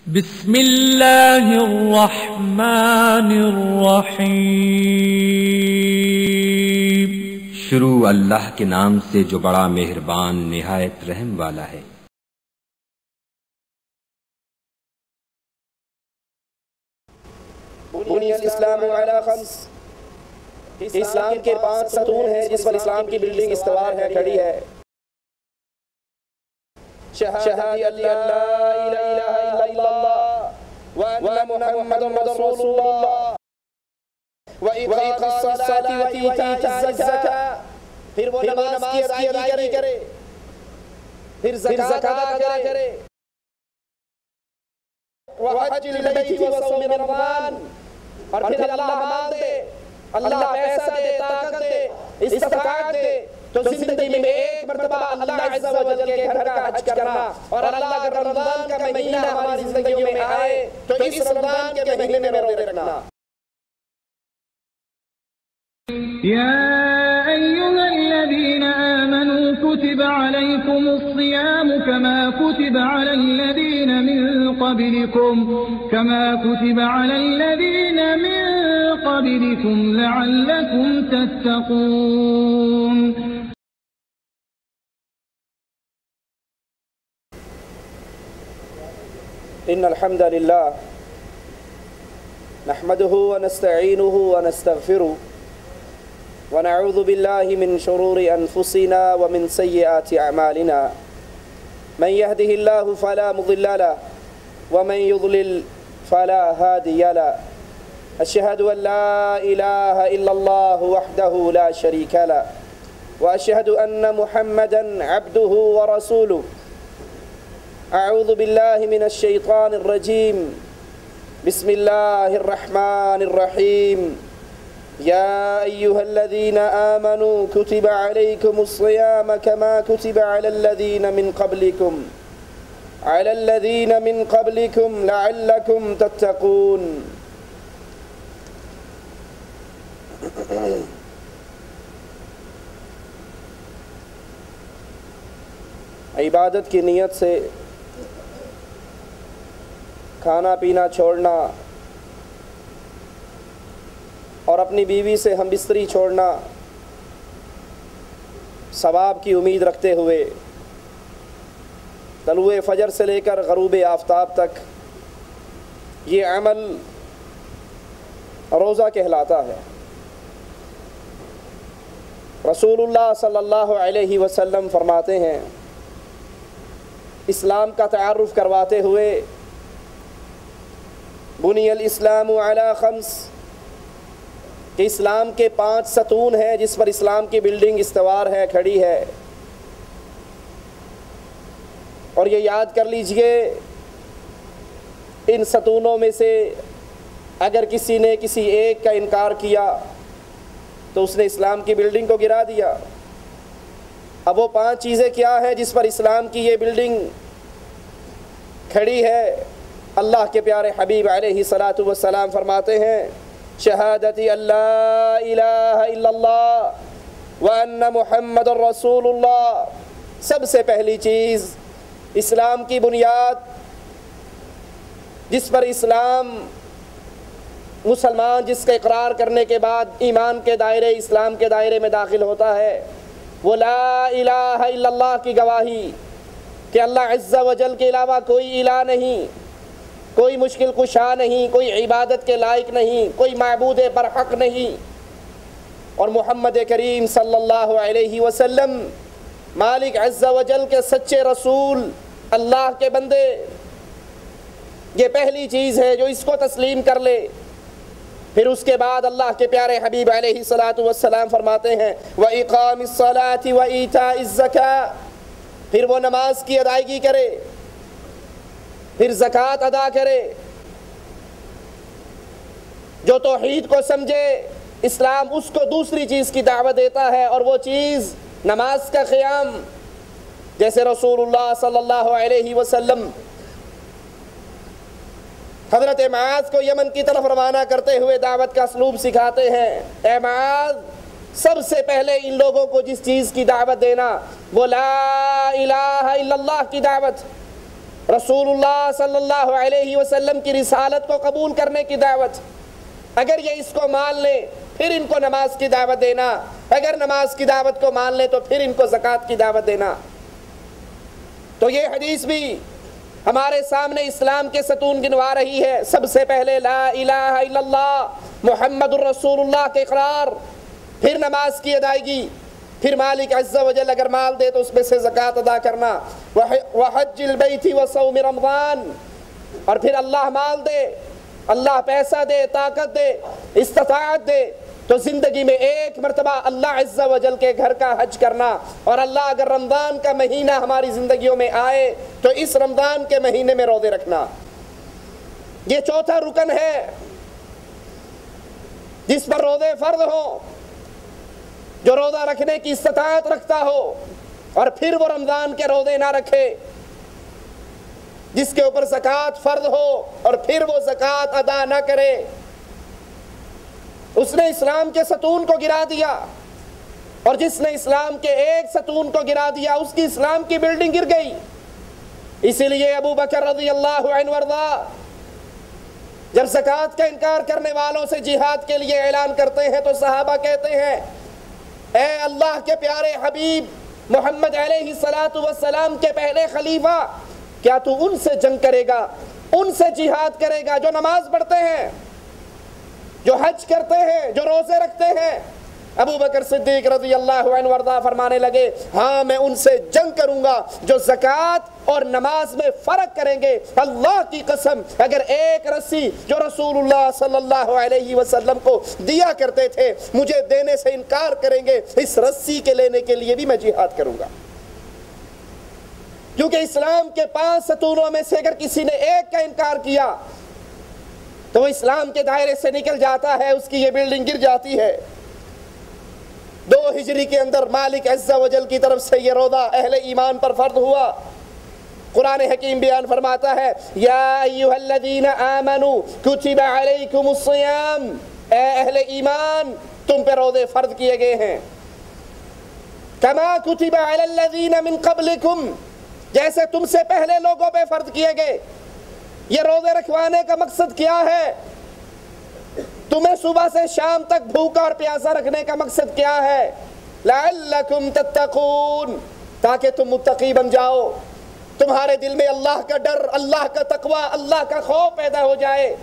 بسم اللہ الرحمن الرحیم۔ شروع اللہ کے نام سے جو بڑا مہربان نہایت رحم والا ہے۔ بنی الاسلام علی خمس، اسلام کے 5 ستون ہیں جس پر اسلام کی بلڈنگ استوار ہے، کھڑی ہے۔ شہادت اللہ لا الہ الا اللہ وان محمد رسول اللہ واقام الصلاۃ وایتاء الزکاۃ، پھر وہ نماز کی ادائیگی کرے، پھر زکوٰۃ ادا کرے، وحج البیت وصوم رمضان، اور پھر اللہ مال دے، اللہ پیسہ دے، طاقت دے، استطاعت دے، تو زندگی میں ایک مرتبہ اللہ عز و جل کے گھر کا حج کرنا۔ اور اللہ اگر رمضان کا مہینہ ہماری زندگیوں میں آئے تو اس رمضان کے مہینے میں روزے رکھنا۔ يا أيها الذين آمنوا كتب عليكم الصيام كما كتب على الذين من قبلكم لعلكم تتقون۔ ان الحمد للہ نحمده ونستعینه ونستغفره ونعوذ باللہ من شرور انفسنا ومن سیئات اعمالنا، من يهده اللہ فلا مضل له ومن يضلل فلا هادی له، اشہد ان لا الہ الا اللہ وحدہ لا شریک له واشہد ان محمدا عبدہ ورسولہ۔ اعوذ باللہ من الشیطان الرجیم، بسم اللہ الرحمن الرحیم، یا ایہا الذین آمنوا کتب علیکم الصیام کما کتب علی الذین من قبلکم لعلکم تتقون۔ عبادت کی نیت سے کھانا پینا چھوڑنا اور اپنی بیوی سے ہم بستری چھوڑنا، ثواب کی امید رکھتے ہوئے طلوع فجر سے لے کر غروب آفتاب تک یہ عمل روزہ کہلاتا ہے۔ رسول اللہ صلی اللہ علیہ وسلم فرماتے ہیں، اسلام کا تعارف کرواتے ہوئے، بنی الاسلام علی خمس، کہ اسلام کے 5 ستون ہیں جس پر اسلام کی بلڈنگ استوار ہے، کھڑی ہے۔ اور یہ یاد کر لیجئے، ان ستونوں میں سے اگر کسی نے کسی ایک کا انکار کیا تو اس نے اسلام کی بلڈنگ کو گرا دیا۔ اب وہ 5 چیزیں کیا ہیں جس پر اسلام کی یہ بلڈنگ کھڑی ہے؟ اللہ کے پیارے حبیب علیہ الصلاۃ والسلام فرماتے ہیں، شہادت اللہ الہ الا اللہ وان محمد رسول اللہ۔ سب سے پہلی چیز، اسلام کی بنیاد جس پر مسلمان جس کا اقرار کرنے کے بعد ایمان کے دائرے، اسلام کے دائرے میں داخل ہوتا ہے، وہ لا الہ الا اللہ کی گواہی کہ اللہ عز و جل کے علاوہ کوئی الہ نہیں، کوئی مشکل کشا نہیں، کوئی عبادت کے لائق نہیں، کوئی معبود برحق نہیں، اور محمد کریم صلی اللہ علیہ وسلم مالک عز و جل کے سچے رسول، اللہ کے بندے۔ یہ پہلی چیز ہے جو اس کو تسلیم کر لے۔ پھر اس کے بعد اللہ کے پیارے حبیب علیہ الصلاۃ والسلام فرماتے ہیں، وَإِقَامِ الصَّلَاةِ وَإِيتَاءِ الزَّكَاةِ، پھر وہ نماز کی ادائیگی کرے، پھر زکوٰۃ ادا کرے۔ جو توحید کو سمجھے، اسلام اس کو دوسری چیز کی دعوت دیتا ہے، اور وہ چیز نماز کا قیام۔ جیسے رسول اللہ صلی اللہ علیہ وسلم حضرت معاذ کو یمن کی طرف روانہ کرتے ہوئے دعوت کا اسلوب سکھاتے ہیں، اے معاذ، سب سے پہلے ان لوگوں کو جس چیز کی دعوت دینا وہ لا الہ الا اللہ کی دعوت، رسول اللہ صلی اللہ علیہ وسلم کی رسالت کو قبول کرنے کی دعوت. اگر یہ اس کو مان لیں پھر ان کو نماز کی دعوت دینا, اگر نماز کی دعوت کو مان لیں تو پھر ان کو زکوٰۃ کی دعوت دینا. تو یہ حدیث بھی ہمارے سامنے اسلام کے ستون گنوا رہی ہے. سب سے پہلے لا الہ الا اللہ محمد الرسول اللہ کے اقرار, پھر نماز کی ادائیگی, پھر مالک عز و جل اگر مال دے تو اس میں سے زکوٰۃ ادا کرنا, وحج البیت وصوم رمضان, اور پھر اللہ مال دے, اللہ پیسہ دے, طاقت دے, استطاعت دے تو زندگی میں ایک مرتبہ اللہ عز و جل کے گھر کا حج کرنا. اور اللہ اگر رمضان کا مہینہ ہماری زندگیوں میں آئے تو اس رمضان کے مہینے میں روزے رکھنا. یہ چوتھا رکن ہے جس پر روزے فرض ہو, جو روزہ رکھنے کی استطاعت رکھتا ہو اور پھر وہ رمضان کے روزے نہ رکھے. جس کے اوپر زکوٰۃ فرض ہو اور پھر وہ زکوٰۃ ادا نہ کرے, اس نے اسلام کے ستون کو گرا دیا. اور جس نے اسلام کے ایک ستون کو گرا دیا اس کی اسلام کی بلڈنگ گر گئی. اسی لیے ابو بکر رضی اللہ عنہ وارضا جب زکوٰۃ کا انکار کرنے والوں سے جہاد کے لیے اعلان کرتے ہیں تو صحابہ کہتے ہیں اے اللہ کے پیارے حبیب محمد علیہ الصلاۃ والسلام کے پہلے خلیفہ, کیا تو ان سے جنگ کرے گا, ان سے جہاد کرے گا جو نماز پڑھتے ہیں, جو حج کرتے ہیں, جو روزے رکھتے ہیں؟ ابو بکر صدیق رضی اللہ عنہ وارضا فرمانے لگے ہاں میں ان سے جنگ کروں گا جو زکوٰۃ اور نماز میں فرق کریں گے. اللہ کی قسم اگر ایک رسی جو رسول اللہ صلی اللہ علیہ وسلم کو دیا کرتے تھے مجھے دینے سے انکار کریں گے, اس رسی کے لینے کے لیے بھی میں جہاد کروں گا. کیونکہ اسلام کے 5 ستونوں میں سے اگر کسی نے ایک کا انکار کیا تو وہ اسلام کے دائرے سے نکل جاتا ہے, اس کی یہ بلڈنگ گر جاتی ہے. 2 ہجری کے اندر مالک عز و جل کی طرف سے یہ روزہ اہل ایمان پر فرض ہوا. قرآن حکیم بیان فرماتا ہے یا ایھا الذین آمنوا کتب علیکم الصیام, اے اہل ایمان تم پہ روزے فرض کیے گئے ہیں. کما کتب علی الذین من قبلکم, جیسے تم سے پہلے لوگوں پہ فرض کیے گئے. یہ روزے رکھوانے کا مقصد کیا ہے؟ تمہیں صبح سے شام تک بھوکا اور پیاسا رکھنے کا مقصد کیا ہے؟ لعلکم تتقون, تاکہ تم متقی بن جاؤ, تمہارے دل میں اللہ کا ڈر, اللہ کا تقوی, اللہ کا خوف پیدا ہو جائے,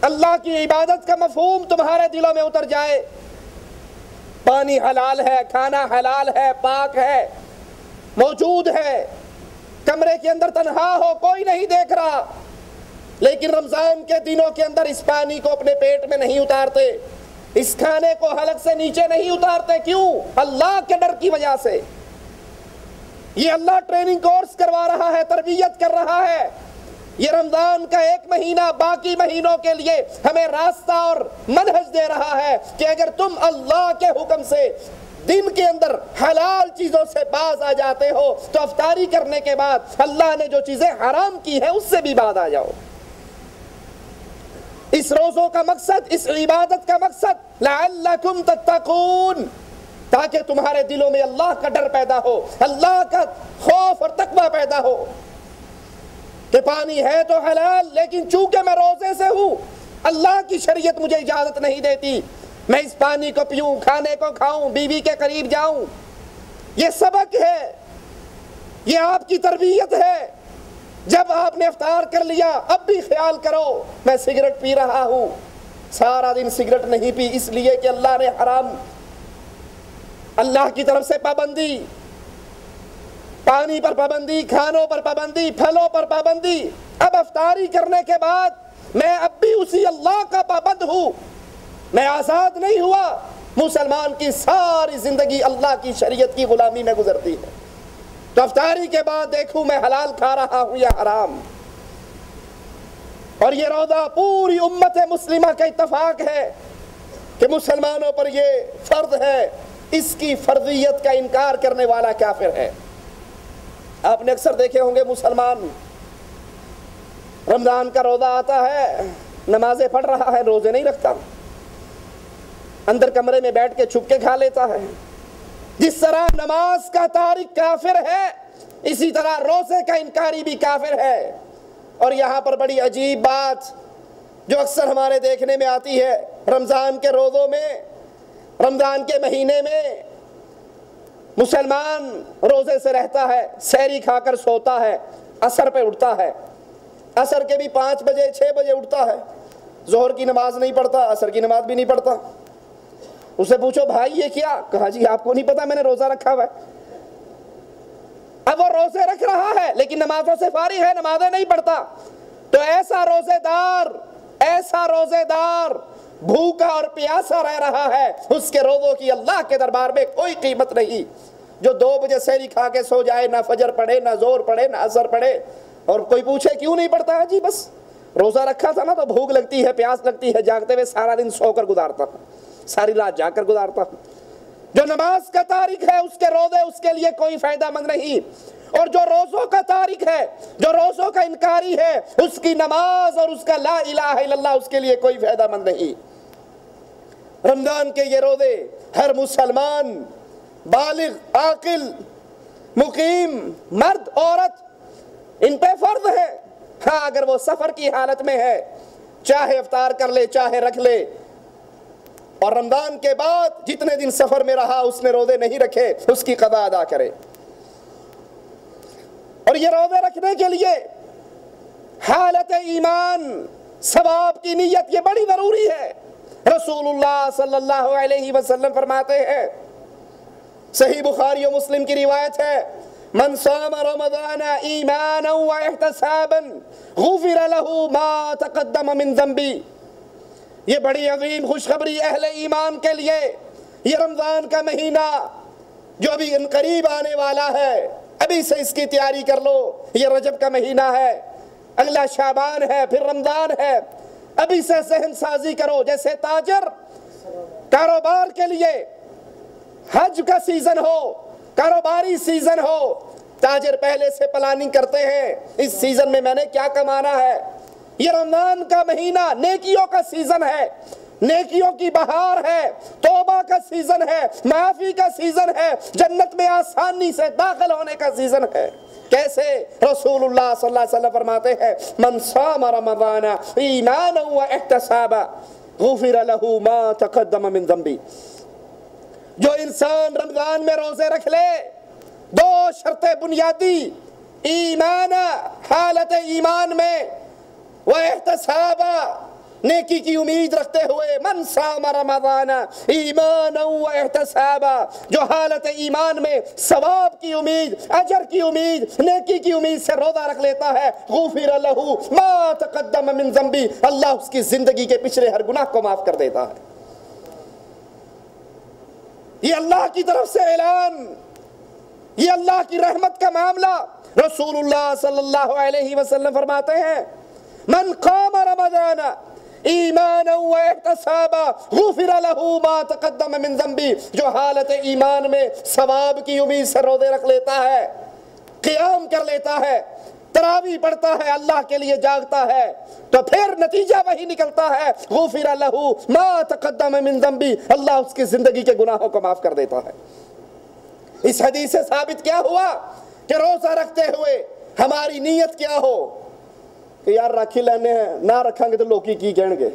اللہ کی عبادت کا مفہوم تمہارے دلوں میں اتر جائے. پانی حلال ہے, کھانا حلال ہے, پاک ہے, موجود ہے, کمرے کے اندر تنہا ہو, کوئی نہیں دیکھ رہا, لیکن رمضان کے دنوں کے اندر اس پانی کو اپنے پیٹ میں نہیں اتارتے, اس کھانے کو حلق سے نیچے نہیں اتارتے. کیوں؟ اللہ کے ڈر کی وجہ سے. یہ اللہ ٹریننگ کورس کروا رہا ہے, تربیت کر رہا ہے. یہ رمضان کا 1 مہینہ باقی مہینوں کے لیے ہمیں راستہ اور منہج دے رہا ہے کہ اگر تم اللہ کے حکم سے دن کے اندر حلال چیزوں سے باز آ جاتے ہو تو افطاری کرنے کے بعد اللہ نے جو چیزیں حرام کی ہیں اس سے بھی باز آ جاؤ. اس روزوں کا مقصد, اس عبادت کا مقصد لعلکم تتقون, تاکہ تمہارے دلوں میں اللہ کا ڈر پیدا ہو, اللہ کا خوف اور تقوی پیدا ہو کہ پانی ہے تو حلال, لیکن چونکہ میں روزے سے ہوں اللہ کی شریعت مجھے اجازت نہیں دیتی میں اس پانی کو پیوں, کھانے کو کھاؤں, بیوی کے قریب جاؤں. یہ سبق ہے, یہ آپ کی تربیت ہے. جب آپ نے افطار کر لیا اب بھی خیال کرو میں سگریٹ پی رہا ہوں, سارا دن سگریٹ نہیں پی, اس لیے کہ اللہ نے حرام, اللہ کی طرف سے پابندی, پانی پر پابندی, کھانوں پر پابندی, پھلوں پر پابندی. اب افطاری کرنے کے بعد میں اب بھی اسی اللہ کا پابند ہوں, میں آزاد نہیں ہوا. مسلمان کی ساری زندگی اللہ کی شریعت کی غلامی میں گزرتی ہے. تو افطاری کے بعد دیکھوں میں حلال کھا رہا ہوں یا حرام. اور یہ روزہ پوری امت مسلمہ کا اتفاق ہے کہ مسلمانوں پر یہ فرض ہے, اس کی فرضیت کا انکار کرنے والا کافر ہے. آپ نے اکثر دیکھے ہوں گے مسلمان رمضان کا روزہ آتا ہے, نمازیں پڑھ رہا ہے, روزے نہیں رکھتا, اندر کمرے میں بیٹھ کے چھپ کے کھا لیتا ہے. جس طرح نماز کا تارک کافر ہے اسی طرح روزے کا انکاری بھی کافر ہے۔ اور یہاں پر بڑی عجیب بات جو اکثر ہمارے دیکھنے میں آتی ہے، رمضان کے روزوں میں، رمضان کے مہینے میں مسلمان روزے سے رہتا ہے، سحری کھا کر سوتا ہے، عصر پہ اٹھتا ہے، عصر کے بھی 5 بجے 6 بجے اٹھتا ہے، ظہر کی نماز نہیں پڑھتا، عصر کی نماز بھی نہیں پڑھتا۔ اسے پوچھو بھائی یہ کیا؟ کہا جی آپ کو نہیں پتا میں نے روزہ رکھا ہوا ہے۔ اب وہ روزے رکھ رہا ہے لیکن نمازوں سے فارغ ہے، نمازیں نہیں پڑھتا۔ تو ایسا روزے دار بھوکا اور پیاسا رہ رہا ہے، اس کے روزوں کی اللہ کے دربار میں کوئی قیمت نہیں۔ جو 2 بجے سحری کھا کے سو جائے، نہ فجر پڑھے، نہ ظہر پڑھے، نہ عصر پڑھے، اور کوئی پوچھے کیوں نہیں پڑھتا ہے، جی بس روزہ رکھا تھا نا تو بھوک لگتی ہے، پیاس لگتی ہے، جاگتے ہوئے سارا دن سو کر گزارتا ہوں، ساری رات جاگ کر گزارتا ہوں۔ جو نماز کا تارک ہے اس کے روزے اس کے لیے کوئی فائدہ مند نہیں، اور جو روزوں کا تارک ہے، جو روزوں کا انکاری ہے، اس کی نماز اور اس کا لا الہ الا اللہ اس کے لیے کوئی فائدہ مند نہیں۔ رمضان کے یہ روزے ہر مسلمان بالغ، عاقل، مقیم، مرد، عورت، ان پہ فرض ہے۔ ہاں اگر وہ سفر کی حالت میں ہے، چاہے افطار کر لے چاہے رکھ لے، اور رمضان کے بعد جتنے دن سفر میں رہا اس نے روزے نہیں رکھے، اس کی قضا ادا کرے۔ اور یہ روزے رکھنے کے لیے حالت ایمان، ثواب کی نیت یہ بڑی ضروری ہے۔ رسول اللہ صلی اللہ علیہ وسلم فرماتے ہیں، صحیح بخاری و مسلم کی روایت ہے، من صام رمضان ایمانا واحتسابا غفر له ما تقدم من ذنبی۔ یہ بڑی عظیم خوشخبری اہل ایمان کے لیے۔ یہ رمضان کا مہینہ جو ابھی قریب آنے والا ہے، ابھی سے اس کی تیاری کر لو۔ یہ رجب کا مہینہ ہے، اگلا شعبان ہے، پھر رمضان ہے، ابھی سے ذہن سازی کرو۔ جیسے تاجر کاروبار کے لیے حج کا سیزن ہو، کاروباری سیزن ہو، تاجر پہلے سے پلاننگ کرتے ہیں، اس سیزن میں نے کیا کمانا ہے۔ یہ رمضان کا مہینہ نیکیوں کا سیزن ہے، نیکیوں کی بہار ہے، توبہ کا سیزن ہے، معافی کا سیزن ہے، جنت میں آسانی سے داخل ہونے کا سیزن ہے۔ کیسے؟ رسول اللہ صلی اللہ علیہ وسلم فرماتے ہیں، من صام رمضان ایمانا واحتسابا غفر له ما تقدم من ذنبی۔ جو انسان رمضان میں روزے رکھ لے، 2 شرطیں بنیادی، ایمان، حالت ایمان میں، واحتسابا، نیکی کی امید رکھتے ہوئے، من صام رمضان ایمانا واحتسابا، جو حالت ایمان میں ثواب کی امید، اجر کی امید، نیکی کی امید سے روزہ رکھ لیتا ہے، غفر له ما تقدم من ذنبی، اللہ اس کی زندگی کے پچھلے ہر گناہ کو معاف کر دیتا ہے۔ یہ اللہ کی طرف سے اعلان، یہ اللہ کی رحمت کا معاملہ۔ رسول اللہ صلی اللہ علیہ وسلم فرماتے ہیں، من قام رمضان ایمانا واحتسابا غفر له ما تقدم من ذنبی، جو حالت ایمان میں ثواب کی امید سے روزے رکھ لیتا ہے، قیام کر لیتا ہے، تراویح پڑھتا ہے، اللہ کے لیے جاگتا ہے، تو پھر نتیجہ وہی نکلتا ہے، غفر له ما تقدم من ذنبی، اللہ اس کی زندگی کے گناہوں کو معاف کر دیتا ہے۔ اس حدیث سے ثابت کیا ہوا کہ روزہ رکھتے ہوئے ہماری نیت کیا ہو کہ یار رکھی لینے ہیں، نہ رکھیں گے تو لوگ کی کہیں گے،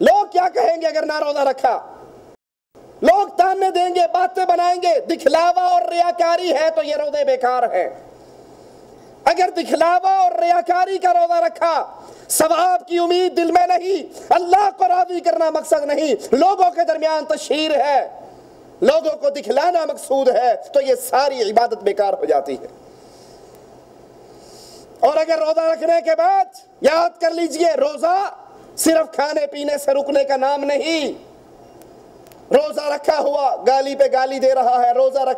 لوگ کیا کہیں گے اگر نہ روزہ رکھا، لوگ تانے دیں گے، باتیں بنائیں گے۔ دکھلاوا اور ریاکاری ہے تو یہ روزے بیکار ہے۔ اگر دکھلاوا اور ریاکاری کا روزہ رکھا، ثواب کی امید دل میں نہیں، اللہ کو راضی کرنا مقصد نہیں، لوگوں کے درمیان تشہیر ہے، لوگوں کو دکھلانا مقصود ہے، تو یہ ساری عبادت بیکار ہو جاتی ہے۔ اور اگر روزہ رکھنے کے بعد یاد کر لیجئے، روزہ صرف کھانے پینے سے رکنے کا نام نہیں۔ روزہ رکھا ہوا گالی پہ گالی دے رہا ہے، روزہ